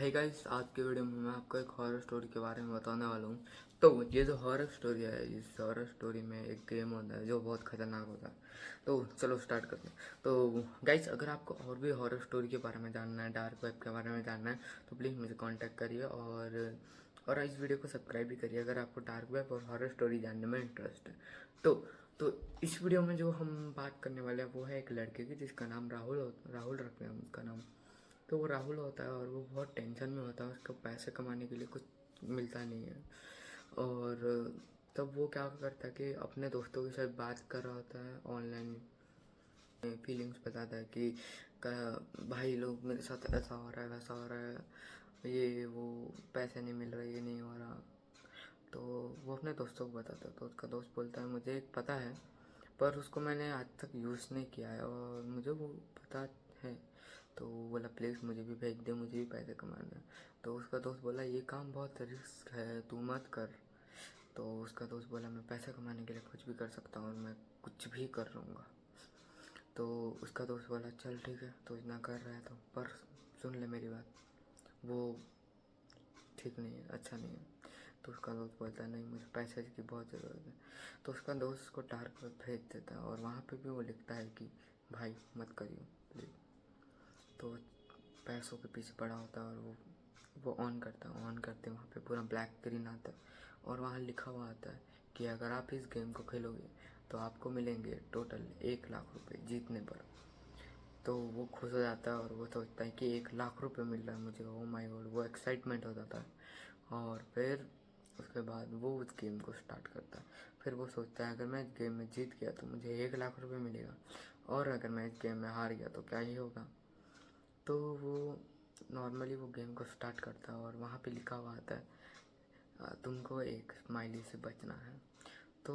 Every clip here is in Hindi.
भाई गाइस, आज के वीडियो में मैं आपको एक हॉरर स्टोरी के बारे में बताने वाला हूँ। तो ये जो हॉरर स्टोरी है, इस हॉरर स्टोरी में एक गेम होता है जो बहुत खतरनाक होता है। तो चलो स्टार्ट करते हैं। तो गाइस, अगर आपको और भी हॉरर स्टोरी के बारे में जानना है, डार्क वेब के बारे में जानना है, तो प्लीज़ मुझे कांटेक्ट करिए और इस वीडियो को सब्सक्राइब भी करिए अगर आपको डार्क वेब और हॉरर स्टोरी जानने में इंटरेस्ट है। तो इस वीडियो में जो हम बात करने वाले हैं वो है एक लड़के की, जिसका नाम राहुल रखते हैं हम उसका नाम। तो वो राहुल होता है और वो बहुत टेंशन में होता है, उसको पैसे कमाने के लिए कुछ मिलता नहीं है। और तब वो क्या करता है कि अपने दोस्तों के साथ बात कर रहा होता है ऑनलाइन, फीलिंग्स बताता है कि भाई लोग मेरे साथ ऐसा हो रहा है, वैसा हो रहा है, ये वो पैसे नहीं मिल रहे, ये नहीं हो रहा। तो वो अपने दोस्तों को बताता है, तो उसका दोस्त बोलता है मुझे एक पता है, पर उसको मैंने आज तक यूज़ नहीं किया है और मुझे वो पता है। तो वो बोला प्लीज़ मुझे भी भेज दे, मुझे भी पैसे कमाना है। तो उसका दोस्त बोला ये काम बहुत रिस्क है, तू मत कर। तो उसका दोस्त बोला मैं पैसे कमाने के लिए कुछ भी कर सकता हूँ और मैं कुछ भी कर लूँगा। तो उसका दोस्त बोला चल ठीक है, तो इतना कर रहा है तो, पर सुन ले मेरी बात, वो ठीक नहीं है, अच्छा नहीं है। तो उसका दोस्त बोलता है नहीं, मुझे पैसे की बहुत ज़रूरत है। तो उसका दोस्त उसको डार्क वेब भेज देता है और वहाँ पे भी वो लिखता है कि भाई मत करियो प्लीज़। तो पैसों के पीछे पड़ा होता है और वो ऑन करता है। ऑन करते वहाँ पे पूरा ब्लैक स्क्रीन आता है और वहाँ लिखा हुआ आता है कि अगर आप इस गेम को खेलोगे तो आपको मिलेंगे टोटल 1 लाख रुपए जीतने पर। तो वो खुश हो जाता है और वो सोचता है कि 1 लाख रुपए मिल रहा है मुझे, ओ माय गॉड, वो एक्साइटमेंट हो जाता है। और फिर उसके बाद वो उस गेम को स्टार्ट करता है। फिर वो सोचता है अगर मैं इस गेम में जीत गया तो मुझे 1 लाख रुपए मिलेगा, और अगर मैं इस गेम में हार गया तो क्या ही होगा। तो वो नॉर्मली वो गेम को स्टार्ट करता है और वहाँ पे लिखा हुआ आता है तुमको एक स्माइली से बचना है। तो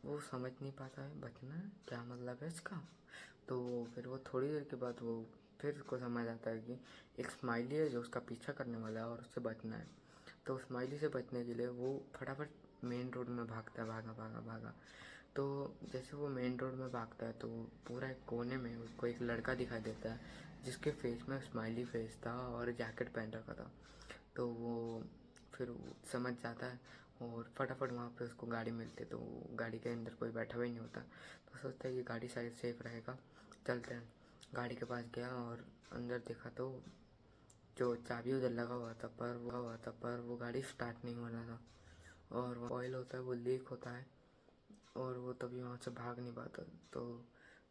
वो समझ नहीं पाता है बचना है क्या मतलब है इसका। तो फिर वो थोड़ी देर के बाद वो फिर उसको समझ आता है कि एक स्माइली है जो उसका पीछा करने वाला है और उससे बचना है। तो स्माइली से बचने के लिए वो फटाफट मेन रोड में भागता है, भागा भागा भागा। तो जैसे वो मेन रोड में भागता है तो पूरा एक कोने में उसको एक लड़का दिखाई देता है जिसके फेस में स्माइली फेस था और जैकेट पहन रखा था। तो वो फिर वो समझ जाता है और फटाफट वहाँ पे उसको गाड़ी मिलती है। तो गाड़ी के अंदर कोई बैठा हुआ ही नहीं होता, तो सोचता है कि गाड़ी शायद सेफ रहेगा, चलते हैं। गाड़ी के पास गया और अंदर देखा तो जो चाबी उधर लगा हुआ था, पर वो गाड़ी स्टार्ट नहीं हो रहा था और वो ऑयल होता है वो लीक होता है और वो तभी वहाँ से भाग नहीं पाता। तो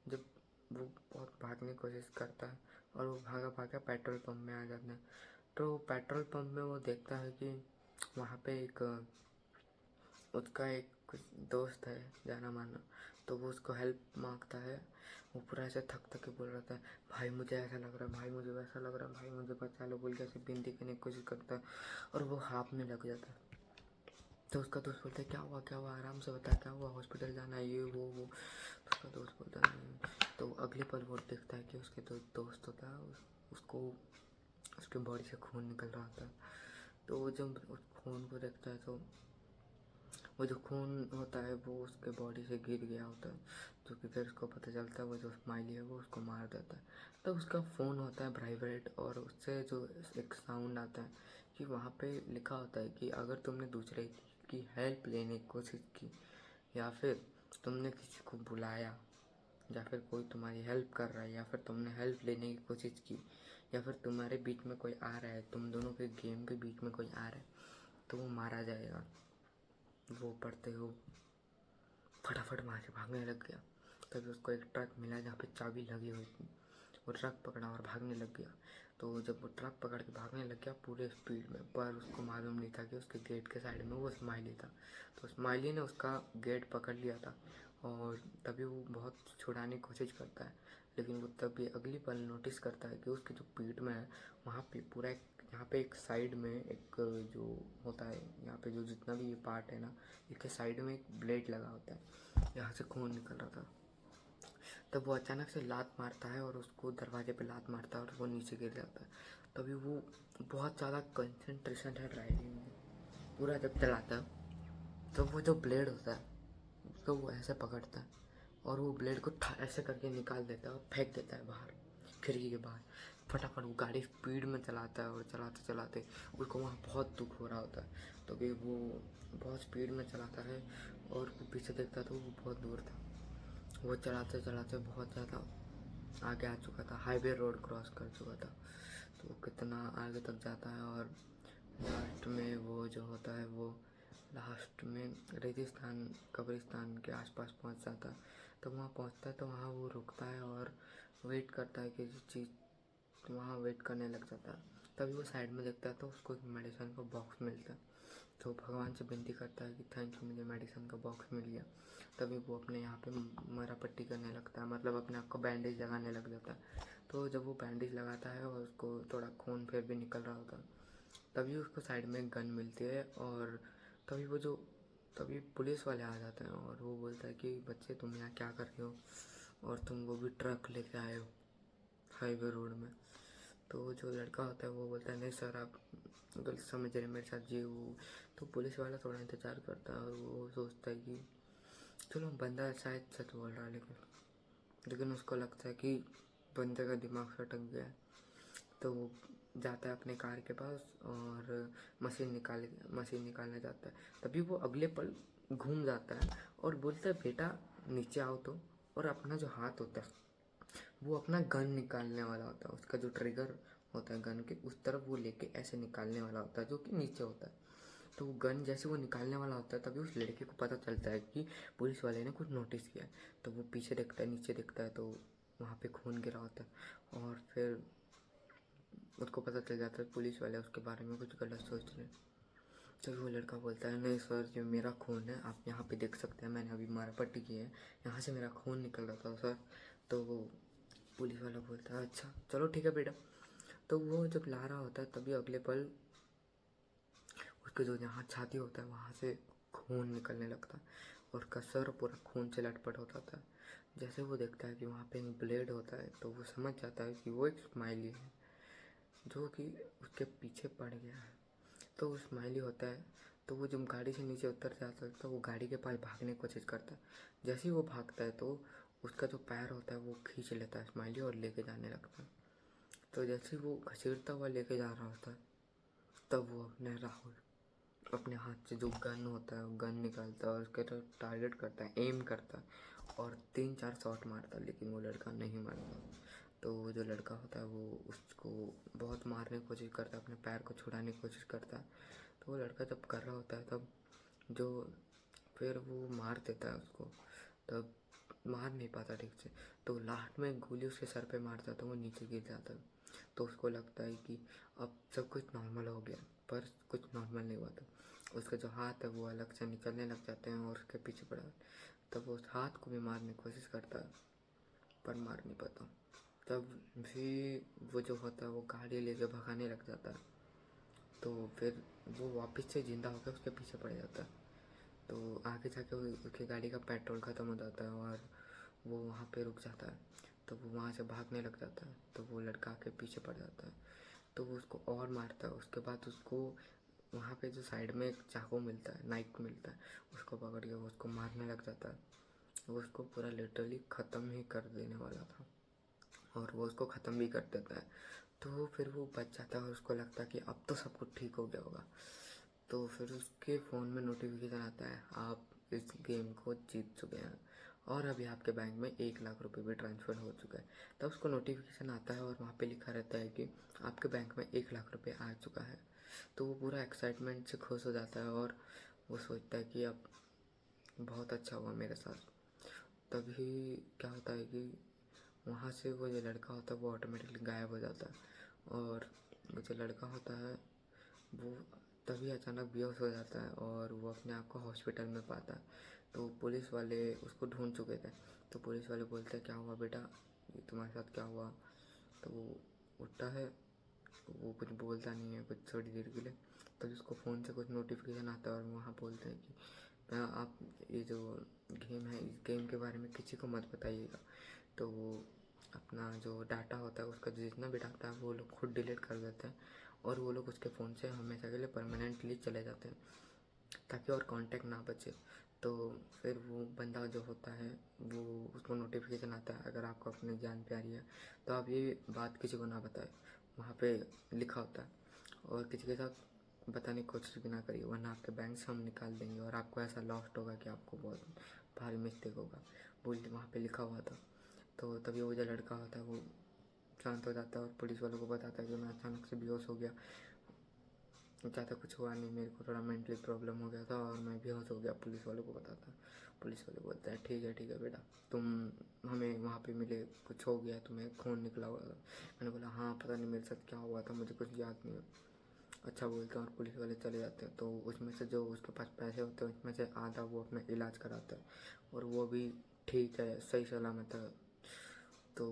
जब वो बहुत भागने की कोशिश करता है और वो भागा भागा पेट्रोल पंप में आ जाता है। तो पेट्रोल पंप में वो देखता है कि वहाँ पे एक उसका एक कुछ दोस्त है जाना माना। तो वो उसको हेल्प मांगता है। वो पूरा ऐसे थक थक के बोल रहा था भाई मुझे ऐसा लग रहा है, भाई मुझे वैसा लग रहा है, भाई मुझे बचा लो, बोल के ऐसे विनती करने की कोशिश करता है और वो हाँफने लग जाता है। तो उसका दोस्त बोलता है क्या हुआ, आराम से बता क्या हुआ, हॉस्पिटल जाना है ये वो। तो उसका दोस्त बोलता है नहीं। तो अगले पल वो देखता है कि उसके दोस्त होता है उसको उसके बॉडी से खून निकल रहा होता है। तो वो जब उस खून को देखता है तो वो जो खून होता है वो उसके बॉडी से गिर गया होता है, जो कि फिर उसको पता चलता है वो जो स्माइली है वो उसको मार देता है। तब उसका फ़ोन होता है वाइब्रेट और उससे जो एक साउंड आता है कि वहाँ पे लिखा होता है कि अगर तुमने दूसरे की हेल्प लेने की कोशिश की, या फिर तुमने किसी को बुलाया, या फिर कोई तुम्हारी हेल्प कर रहा है, या फिर तुमने हेल्प लेने की कोशिश की, या फिर तुम्हारे बीच में कोई आ रहा है, तुम दोनों के गेम के बीच में कोई आ रहा है, तो वो मारा जाएगा। वो पढ़ते हो फटाफट वहाँ से भागने लग गया। तभी उसको एक ट्रक मिला जहाँ पे चाबी लगी हुई थी। वो ट्रक पकड़ा और भागने लग गया। तो जब वो ट्रक पकड़ के भागने लग गया पूरे स्पीड में, पर उसको मालूम नहीं था कि उसके गेट के साइड में वो स्माइली था। तो स्माइली ने उसका गेट पकड़ लिया था और तभी वो बहुत छुड़ाने की कोशिश करता है, लेकिन वो तभी अगली पल नोटिस करता है कि उसकी जो पीठ में है वहाँ पे पूरा एक, यहाँ पे एक साइड में एक जो होता है, यहाँ पे जो जितना भी ये पार्ट है ना, इसके साइड में एक ब्लेड लगा होता है, यहाँ से खून निकल रहा था। तब वो अचानक से लात मारता है और उसको दरवाजे पे लात मारता है और वो नीचे गिर जाता है। तभी वो बहुत ज़्यादा कंसंट्रेशन है ड्राइविंग में, पूरा जब चलाता है तो वो जो ब्लेड होता है तो वो ऐसे पकड़ता है और वो ब्लेड को ऐसे करके निकाल देता है और फेंक देता है बाहर, खिड़की के बाहर। फटाफट वो गाड़ी स्पीड में चलाता है और चलाते चलाते उसको वहाँ बहुत दुख हो रहा होता है। तो भी वो बहुत स्पीड में चलाता है और वो पीछे देखता तो वो बहुत दूर था। वो चलाते चलाते बहुत ज़्यादा आगे आ चुका था, हाईवे रोड क्रॉस कर चुका था। तो वो कितना आगे तक जाता है और लास्ट में वो जो होता है वो लास्ट में रेगिस्तान कब्रिस्तान के आसपास पहुंच जाता है। तो वहाँ पहुंचता है तो वहाँ वो रुकता है और वेट करता है किसी चीज़, वहाँ वेट करने लग जाता है। तभी वो साइड में देखता है तो उसको एक मेडिसिन का बॉक्स मिलता है। तो भगवान से विनती करता है कि थैंक यू, मुझे मेडिसिन का बॉक्स मिल गया। तभी वो अपने यहाँ पे मरा पट्टी करने लगता है, मतलब अपने आप को बैंडेज लगाने लग जाता है। तो जब वो बैंडेज लगाता है और उसको थोड़ा खून फिर भी निकल रहा होता है, तभी उसको साइड में एक गन मिलती है। और तभी पुलिस वाले आ जाते हैं और वो बोलता है कि बच्चे तुम यहाँ क्या कर रहे हो, और तुम वो भी ट्रक लेके आए हो हाईवे रोड में। तो जो लड़का होता है वो बोलता है नहीं सर, आप गलत समझ रहे मेरे साथ ये वो। तो पुलिस वाला थोड़ा इंतज़ार करता है और वो सोचता है कि चलो बंदा शायद सच बोल रहा है, लेकिन उसको लगता है कि बंदे का दिमाग सटक गया है। तो वो जाता है अपने कार के पास और मशीन निकालने जाता है। तभी वो अगले पल घूम जाता है और बोलता है बेटा नीचे आओ तो, और अपना जो हाथ होता है वो अपना गन निकालने वाला होता है, उसका जो ट्रिगर होता है गन के उस तरफ वो लेके ऐसे निकालने वाला होता है जो कि नीचे होता है। तो वो गन जैसे वो निकालने वाला होता है तभी उस लड़के को पता चलता है कि पुलिस वाले ने कुछ नोटिस किया है। तो वो पीछे देखता है, नीचे देखता है तो वहाँ पे खून गिरा होता है और फिर उसको पता चल जाता है पुलिस वाले उसके बारे में कुछ गलत सोच रहे हैं। तभी वो लड़का बोलता है नहीं सर, ये मेरा खून है, आप यहाँ पे देख सकते हैं, मैंने अभी मारा पट्टी की है, यहाँ से मेरा खून निकल रहा था सर। तो वो पुलिस वाला बोलता है अच्छा चलो ठीक है बेटा। तो वो जब ला रहा होता है तभी अगले पल उसके जो जहाँ छाती होता है वहाँ से खून निकलने लगता है और उसका सर पूरा खून से लटपट होता था। जैसे वो देखता है कि वहाँ पे एक ब्लेड होता है तो वो समझ जाता है कि वो एक स्माइली है जो कि उसके पीछे पड़ गया है। तो वो स्माइली होता है तो वो जब गाड़ी से नीचे उतर जाता है तो वो गाड़ी के पास भागने की कोशिश करता है। जैसे ही वो भागता है तो उसका जो पैर होता है वो खींच लेता है स्माइली और लेके जाने लगता है। तो जैसे ही वो घसीटता हुआ लेके जा रहा होता है तब वो अपने राहुल अपने हाथ से जो गन होता है वो गन निकालता है और उसके तरफ टारगेट करता है, एम करता है और 3-4 शॉट मारता है, लेकिन वो लड़का नहीं मारता। तो वो जो लड़का होता है वो उसको बहुत मारने की कोशिश करता है, अपने पैर को छुड़ाने की कोशिश करता है। तो वो लड़का जब कर रहा होता है तब जो फिर वो मार देता है उसको, तब मार नहीं पाता ठीक से। तो लास्ट में एक गोली उसके सर पे मारता है तो वो नीचे गिर जाता है। तो उसको लगता है कि अब सब कुछ नॉर्मल हो गया, पर कुछ नॉर्मल नहीं हुआ था। उसका जो हाथ है वो अलग से निकलने लग जाते हैं और उसके पीछे पड़ा है। तब वो उस हाथ को भी मारने की कोशिश करता है पर मार नहीं पाता। तब भी वो जो होता है वो गाड़ी लेके भगाने लग जाता है। तो फिर वो वापस से जिंदा होकर उसके पीछे पड़ जाता है। तो आगे जाके उसकी गाड़ी का पेट्रोल ख़त्म हो जाता है और वो वहाँ पे रुक जाता है। तो वो वहाँ से भागने लग जाता है तो वो लड़का के पीछे पड़ जाता है। तो वो उसको और मारता है। उसके बाद उसको वहाँ पे जो साइड में एक चाकू मिलता है, नाइफ मिलता है, उसको पकड़ के वो उसको मारने लग जाता है। वो उसको पूरा लिटरली ख़त्म ही कर देने वाला था और वो उसको ख़त्म भी कर देता है। तो फिर वो बच जाता है और उसको लगता है कि अब तो सब कुछ ठीक हो गया होगा। तो फिर उसके फ़ोन में नोटिफिकेशन आता है आप इस गेम को जीत चुके हैं और अभी आपके बैंक में 1 लाख रुपए भी ट्रांसफ़र हो चुका है। तब उसको नोटिफिकेशन आता है और वहाँ पे लिखा रहता है कि आपके बैंक में 1 लाख रुपए आ चुका है। तो वो पूरा एक्साइटमेंट से खुश हो जाता है और वो सोचता है कि अब बहुत अच्छा हुआ मेरे साथ। तभी क्या होता है कि वहाँ से वो जो लड़का होता है वो ऑटोमेटिकली गायब हो जाता है और वो जो लड़का होता है वो तभी अचानक बेहोश हो जाता है और वो अपने आप को हॉस्पिटल में पाता है। तो पुलिस वाले उसको ढूंढ चुके थे। तो पुलिस वाले बोलते हैं क्या हुआ बेटा, ये तुम्हारे साथ क्या हुआ। तो वो उठता है, वो कुछ बोलता नहीं है कुछ थोड़ी देर के लिए। तो उसको फ़ोन से कुछ नोटिफिकेशन आता है और वहाँ बोलते हैं कि आप ये जो गेम है इस गेम के बारे में किसी को मत बताइएगा। तो वो अपना जो डाटा होता है उसका जितना भी डाटा है वो लोग खुद डिलीट कर देते हैं और वो लोग उसके फ़ोन से हमेशा के लिए परमानेंटली चले जाते हैं ताकि और कांटेक्ट ना बचे। तो फिर वो बंदा जो होता है वो उसको नोटिफिकेशन आता है अगर आपको अपनी जान प्यारी है तो आप ये बात किसी को ना बताएं, वहाँ पे लिखा होता है। और किसी के साथ बताने की कोशिश भी ना करिए, वरना आपके बैंक से हम निकाल देंगे और आपको ऐसा लॉस्ट होगा कि आपको बहुत भारी मिस्टेक होगा। बोलिए वहाँ पे लिखा हुआ था। तो तभी वो जो लड़का होता है वो शांत हो जाता है और पुलिस वालों को बताता है कि मैं अचानक से बेहोश हो गया, ज़्यादा कुछ हुआ नहीं, मेरे को थोड़ा मेंटली प्रॉब्लम हो गया था और मैं बेहोश हो गया। पुलिस वालों को बताता है, पुलिस वाले बोलते हैं ठीक है बेटा, तुम हमें वहाँ पे मिले, कुछ हो गया तुम्हें, खून निकला हुआ था। मैंने बोला हाँ पता नहीं मेरे साथ क्या हुआ था, मुझे कुछ याद नहीं है। अच्छा बोलते हैं और पुलिस वाले चले जाते हैं। तो उसमें से जो उसके पास पैसे होते हैं उसमें से आधा वो अपना इलाज कराता है और वो भी ठीक है, सही सलामत है। तो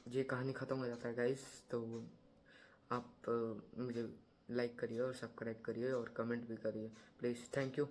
ये कहानी ख़त्म हो जाता है गाइस। तो आप मुझे लाइक करिए और सब्सक्राइब करिए और कमेंट भी करिए प्लीज़, थैंक यू।